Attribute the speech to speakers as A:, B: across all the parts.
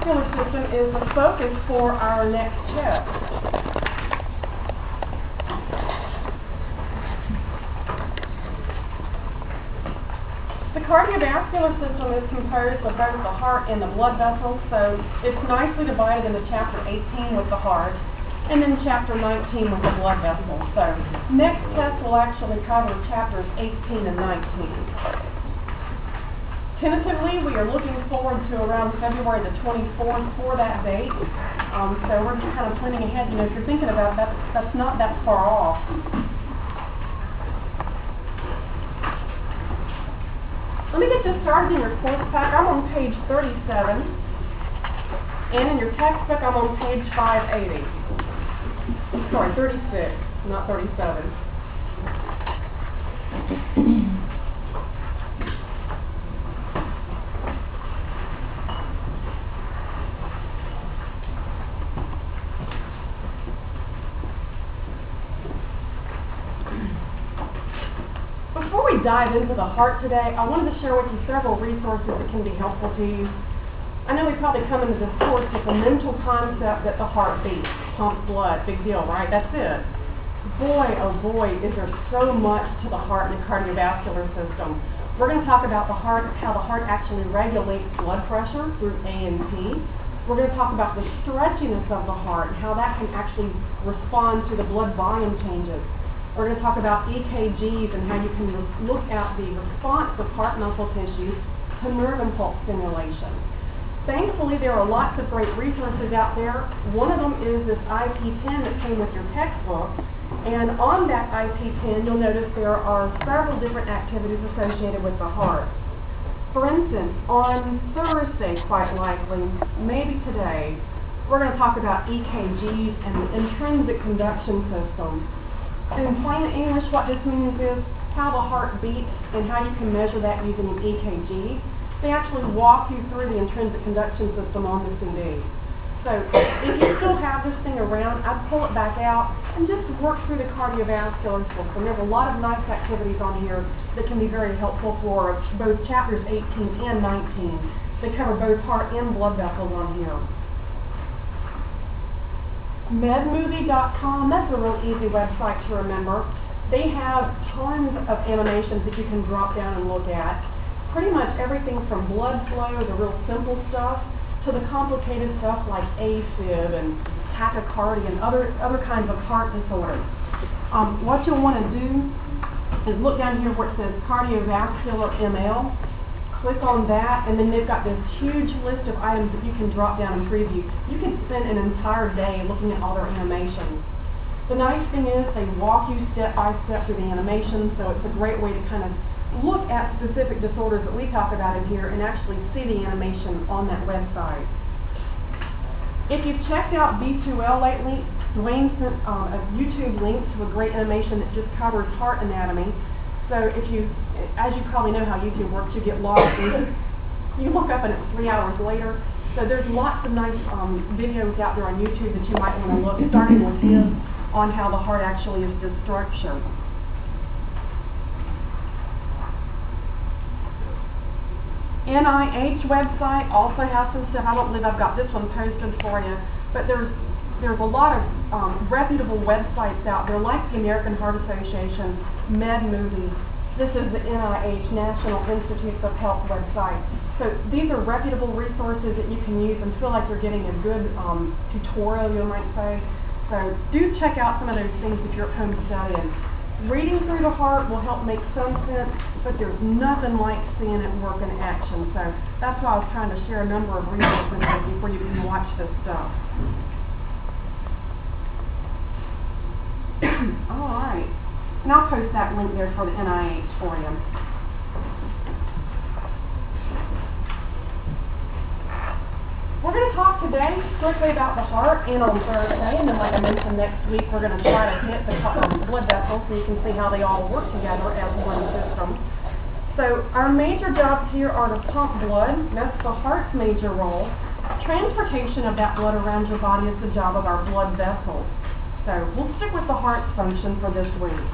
A: cardiovascular system is the focus for our next test. The cardiovascular system is composed of both the heart and the blood vessels, so it's nicely divided into chapter 18 with the heart, and then chapter 19 with the blood vessels. So next test will actually cover chapters 18 and 19. Tentatively, we are looking forward to around February the 24th for that date. So we're just kind of planning ahead. You know, if you're thinking about that, that's not that far off. Let me get this started in your course pack. I'm on page 37. And in your textbook, I'm on page 580. Sorry, 36, not 37. Before we dive into the heart today, I wanted to share with you several resources that can be helpful to you. I know we probably come into this course with the mental concept that the heart beats, pumps blood, big deal, right? That's it. Boy, oh boy, is there so much to the heart and the cardiovascular system. We're going to talk about the heart, how the heart actually regulates blood pressure through A&P. We're going to talk about the stretchiness of the heart and how that can actually respond to the blood volume changes. We're going to talk about EKGs and how you can look at the response of heart muscle tissue to nerve impulse stimulation. Thankfully, there are lots of great resources out there. One of them is this IP10 that came with your textbook. And on that IP10, you'll notice there are several different activities associated with the heart. For instance, on Thursday, quite likely, maybe today, we're going to talk about EKGs and the intrinsic conduction system. In plain English, what this means is how the heart beats and how you can measure that using an EKG. They actually walk you through the intrinsic conduction system on the CD. So if you still have this thing around, I'd pull it back out and just work through the cardiovascular system. There's a lot of nice activities on here that can be very helpful for both chapters 18 and 19. They cover both heart and blood vessels on here. Medmovie.com, that's a real easy website to remember. They have tons of animations that you can drop down and look at. Pretty much everything from blood flow, the real simple stuff, to the complicated stuff like AFib and tachycardia and other kinds of heart disorders. What you'll want to do is look down here where it says cardiovascular ML. Click on that, and then they've got this huge list of items that you can drop down and preview. You can spend an entire day looking at all their animations. The nice thing is they walk you step by step through the animations, so it's a great way to kind of look at specific disorders that we talk about in here and actually see the animation on that website. If you've checked out B2L lately, Dwayne sent a YouTube link to a great animation that just covers heart anatomy. So if you, as you probably know how YouTube works, you get lost and you look up and it's 3 hours later. So there's lots of nice videos out there on YouTube that you might want to look, starting with his on how the heart actually is this structure. NIH website also has some stuff. I don't believe I've got this one posted for you, but there's a lot of reputable websites out there, like the American Heart Association, MedMovie. This is the NIH, National Institutes of Health website. So these are reputable resources that you can use and feel like you're getting a good tutorial, you might say. So do check out some of those things if you're at home studying. Reading through the heart will help make some sense, but there's nothing like seeing it work in action. So that's why I was trying to share a number of resources with you before you can watch this stuff. All right. And I'll post that link there for the NIH for you. We're going to talk today strictly about the heart and on Thursday, and then like I mentioned next week we're going to try to hit the blood vessels so you can see how they all work together as one system. So our major jobs here are to pump blood. That's the heart's major role. Transportation of that blood around your body is the job of our blood vessels. So we'll stick with the heart's function for this week.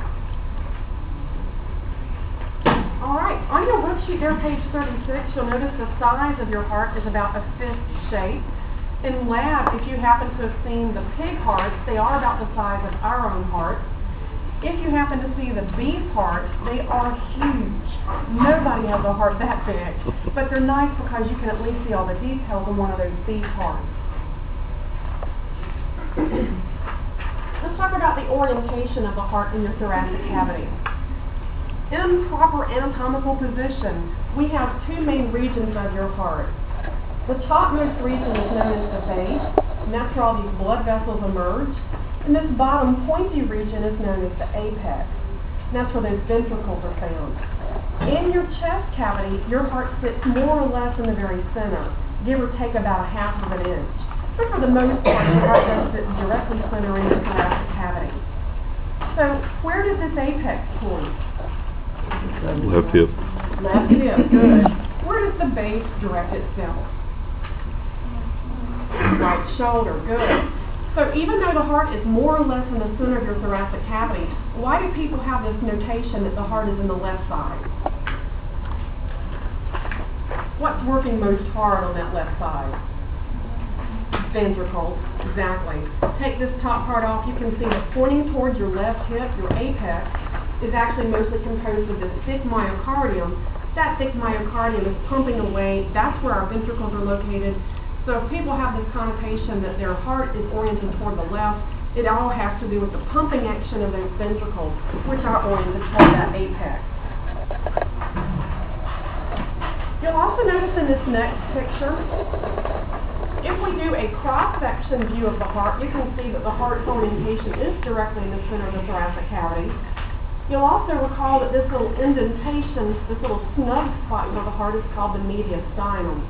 A: All right, on your worksheet there, page 36, you'll notice the size of your heart is about a fist shape. In lab, if you happen to have seen the pig hearts, they are about the size of our own hearts. If you happen to see the beef hearts, they are huge. Nobody has a heart that big. But they're nice because you can at least see all the details in one of those beef hearts. Let's talk about the orientation of the heart in your thoracic cavity. In proper anatomical position, we have two main regions of your heart. The topmost region is known as the base, and that's where all these blood vessels emerge. And this bottom pointy region is known as the apex, and that's where those ventricles are found. In your chest cavity, your heart sits more or less in the very center, give or take about 1/2 of an inch. But for the most part, your heart does sit directly center in the thoracic cavity. So, where does this apex point?
B: Left hip.
A: Left hip, good. Where does the base direct itself? Right shoulder, good. So even though the heart is more or less in the center of your thoracic cavity, why do people have this notation that the heart is in the left side? What's working most hard on that left side? Ventricles, exactly. Take this top part off, you can see that pointing towards your left hip, your apex, is actually mostly composed of this thick myocardium. That thick myocardium is pumping away, that's where our ventricles are located. So if people have this connotation that their heart is oriented toward the left, it all has to do with the pumping action of those ventricles, which are oriented toward that apex. You'll also notice in this next picture, if we do a cross-section view of the heart, you can see that the heart's orientation is directly in the center of the thoracic cavity. You'll also recall that this little indentation, this little snug spot where the heart is called the mediastinum.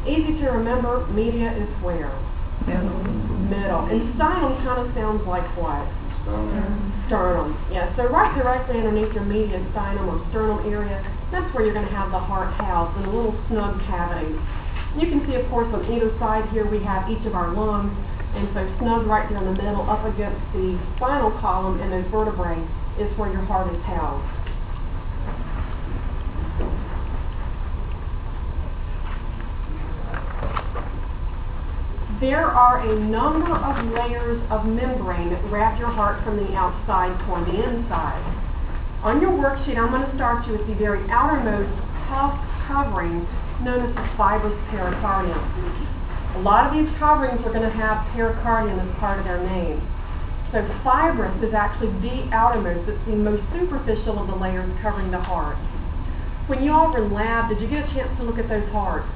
A: Easy to remember, media is where? Middle. And sternum kind of sounds like what? Sternum. Yeah, so right directly underneath your mediastinum or sternum area, that's where you're going to have the heart housed in a little snug cavity. You can see, of course, on either side here we have each of our lungs, and so snug right there in the middle up against the spinal column and those vertebrae is where your heart is housed. There are a number of layers of membrane that wrap your heart from the outside toward the inside. On your worksheet, I'm going to start you with the very outermost tough covering known as the fibrous pericardium. A lot of these coverings are going to have pericardium as part of their name. So fibrous is actually the outermost, it's the most superficial of the layers covering the heart. When you all were in lab, did you get a chance to look at those hearts?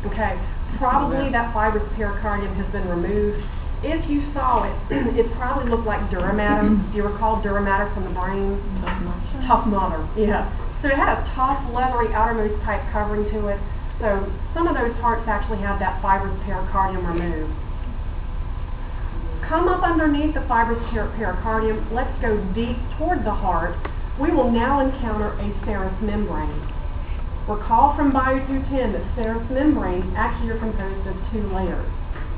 A: Okay, probably that fibrous pericardium has been removed. If you saw it, it probably looked like dura mater. Do you recall dura mater from the brain? Tough mother, yeah. So it had a tough, leathery, outermost type covering to it. So some of those hearts actually have that fibrous pericardium removed. Come up underneath the fibrous pericardium. Let's go deep toward the heart. We will now encounter a serous membrane. Recall from Bio 210 that serous membranes actually are composed of two layers.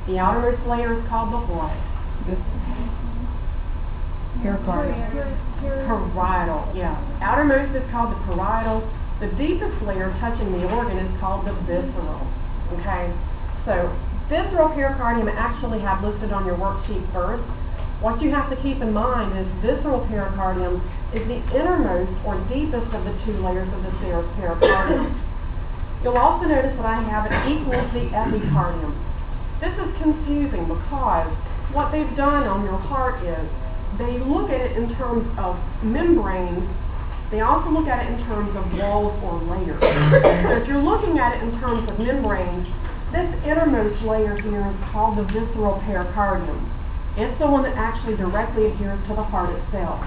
A: The outermost layer is called the what? Parietal, yeah. Outermost is called the parietal. The deepest layer touching the organ is called the visceral. Okay? So, visceral pericardium actually have listed on your worksheet first. What you have to keep in mind is visceral pericardium is the innermost or deepest of the two layers of the serous pericardium. You'll also notice that I have it equals the epicardium. This is confusing because what they've done on your heart is they look at it in terms of membranes. They also look at it in terms of walls or layers. So if you're looking at it in terms of membranes, this innermost layer here is called the visceral pericardium. It's the one that actually directly adheres to the heart itself.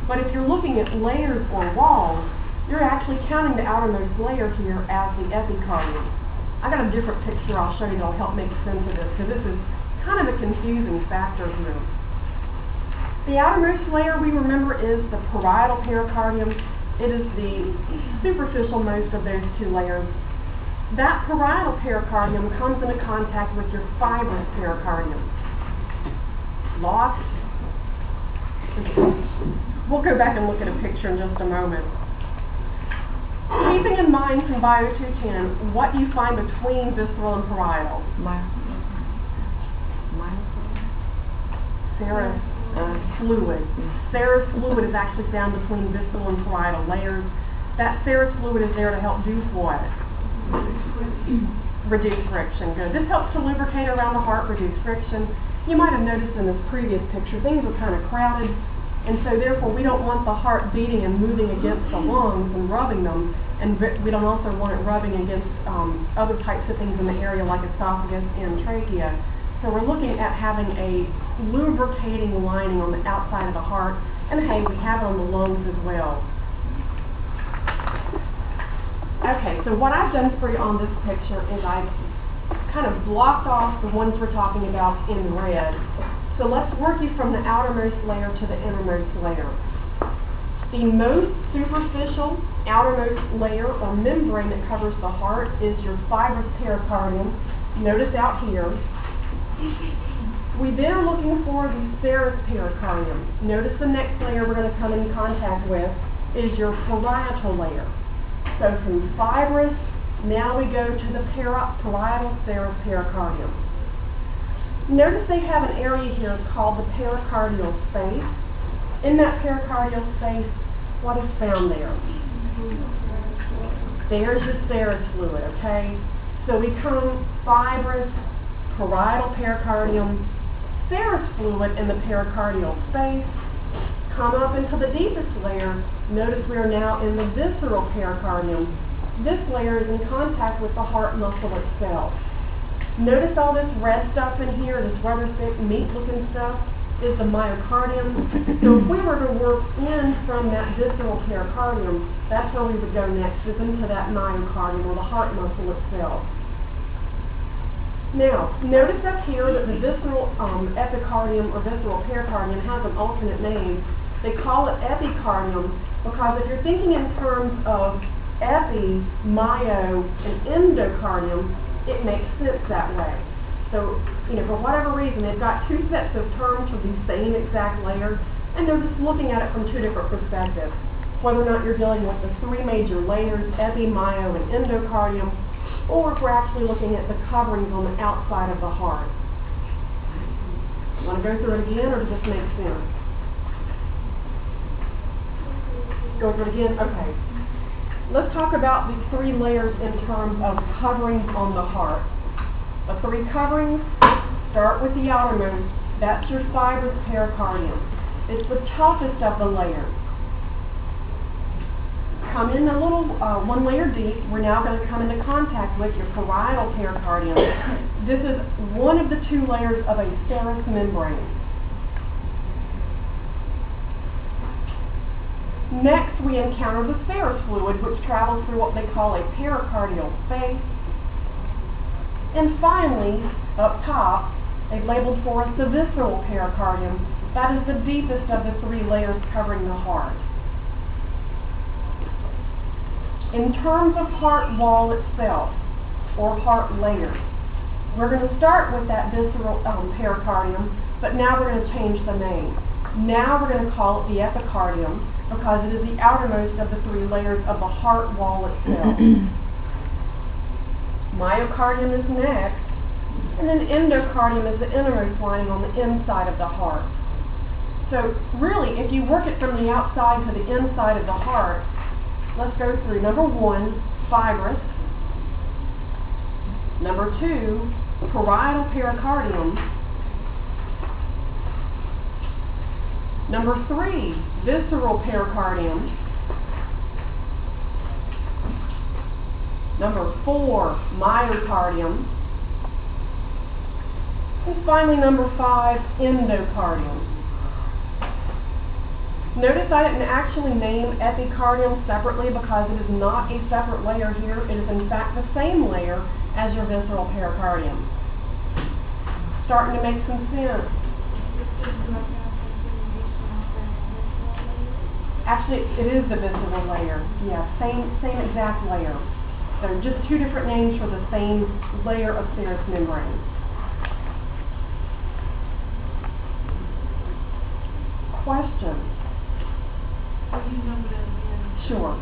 A: But if you're looking at layers or walls, you're actually counting the outermost layer here as the epicardium. I got a different picture I'll show you that'll help make sense of this, because this is kind of a confusing factor here. The outermost layer we remember is the parietal pericardium. It is the superficial most of those two layers. That parietal pericardium comes into contact with your fibrous pericardium. Lost? We'll go back and look at a picture in just a moment. Keeping in mind from Bio 210, what do you find between visceral and parietal? Serous fluid. Serous fluid is actually found between visceral and parietal layers. That serous fluid is there to help do what? Reduce friction. Good. This helps to lubricate around the heart, reduce friction. You might have noticed in this previous picture, things are kind of crowded, and so therefore we don't want the heart beating and moving against the lungs and rubbing them, and we don't also want it rubbing against other types of things in the area like esophagus and trachea. So we're looking at having a lubricating lining on the outside of the heart, and hey, we have it on the lungs as well. Okay, so what I've done for you on this picture is I've kind of blocked off the ones we're talking about in red. So let's work you from the outermost layer to the innermost layer. The most superficial outermost layer or membrane that covers the heart is your fibrous pericardium. Notice out here. We then are looking for the serous pericardium. Notice the next layer we're going to come in contact with is your parietal layer. So from fibrous, now we go to the parietal serous pericardium. Notice they have an area here called the pericardial space. In that pericardial space, what is found there? There's your serous fluid, okay? So we come fibrous, parietal pericardium, serous fluid in the pericardial space, come up into the deepest layer. Notice we are now in the visceral pericardium. This layer is in contact with the heart muscle itself. Notice all this red stuff in here, this rather thick meat-looking stuff, is the myocardium. So if we were to work in from that visceral pericardium, that's where we would go next, is into that myocardium, or the heart muscle itself. Now, notice up here that the visceral epicardium or visceral pericardium has an alternate name. They call it epicardium because if you're thinking in terms of epi, myo, and endocardium, it makes sense that way. So, for whatever reason, they've got two sets of terms for the same exact layer, and they're just looking at it from two different perspectives. Whether or not you're dealing with the three major layers, epi, myo, and endocardium, or if we're actually looking at the coverings on the outside of the heart. Want to go through it again, or does this make sense? Go through it again? Okay. Let's talk about the three layers in terms of coverings on the heart. The three coverings start with the outermost. That's your fibrous pericardium. It's the toughest of the layers. Come in a little, one layer deep. We're now going to come into contact with your parietal pericardium. This is one of the two layers of a serous membrane. Next, we encounter the serous fluid, which travels through what they call a pericardial space. And finally, up top, they've labeled for us the visceral pericardium. That is the deepest of the three layers covering the heart. In terms of heart wall itself, or heart layers, we're going to start with that visceral pericardium, but now we're going to change the name. Now we're going to call it the epicardium, because it is the outermost of the three layers of the heart wall itself. Myocardium is next, and then endocardium is the innermost lining on the inside of the heart. So really, if you work it from the outside to the inside of the heart, let's go through number one, fibrous. Number two, parietal pericardium. Number three, visceral pericardium. Number four, myocardium. And finally, number five, endocardium. Notice I didn't actually name epicardium separately because it is not a separate layer here. It is in fact the same layer as your visceral pericardium. Starting to make some sense. Actually, it is the visceral layer. Yeah, same exact layer. So just two different names for the same layer of serous membrane. Questions? Sure.